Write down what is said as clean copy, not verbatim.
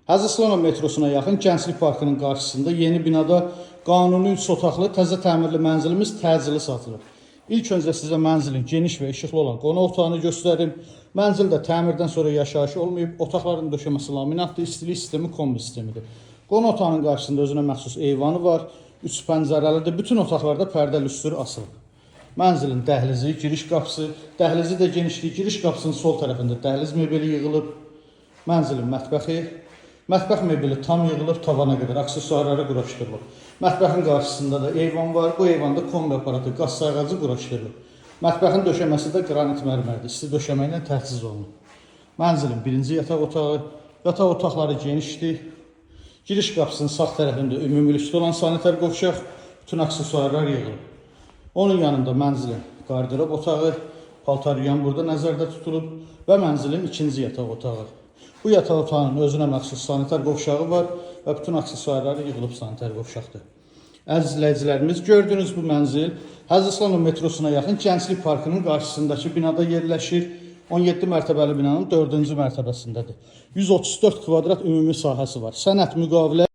Hacı Aslanov metrosuna yaxın Gənclik Parkının qarşısında yeni binada qanuni 3 otaqlı, təzə təmirli mənzilimiz təcili satılır. İlk öncə sizə mənzilin geniş və işıqlı olan qonaq otağını göstərim. Mənzildə təmirdən sonra yaşayışı olmayıb, otaqların döşəməsi laminatdır, istilik sistemi kombi sistemidir. Qonaq otağının qarşısında özünə məxsus eyvanı var, 3 pəncərəlidir, bütün otaqlarda pərdə lüstürü asılıb. Mənzilin dəhlizi, giriş qapısı, dəhlizi də genişliyi, giriş qapısının sol tərəfində dəhliz mebeli yığılıb. Mənzilin mətbəxi, mətbəx mebeli tam yığılıb, tavana qədər aksesuarları quraşdırılıb. Mətbəxin qarşısında da eyvan var, bu eyvanda kombi aparatı, qaz sayğacı quraşdırılıb. Mətbəxin döşəməsi də qranit mərmərdir, isti döşəmə ilə təchiz olunub. Mənzilin birinci yataq otağı, yataq otaqları genişdir. Giriş qapısının sağ tərəfində ümumilikdə olan sanitar qovşaq, bütün aksesuarlar yığılıb. Onun yanında mənzilin qardırob otağı, paltar yuyan burada nəzərdə tutulub və mənzilin ikinci yataq otağı. Bu yataq otağının özünə məxsus sanitar qovşağı var və bütün aksesuarları yığılıb sanitar qovşaqdır. Əziz izləyicilərimiz, gördüyünüz bu mənzil Hacı Aslanov metrosuna yaxın Gənclik Parkının qarşısındakı binada yerləşir. 17 mərtəbəli binanın 4-cü mərtəbəsindədir. 134 kvadrat ümumi sahəsi var. Sənəd müqavilə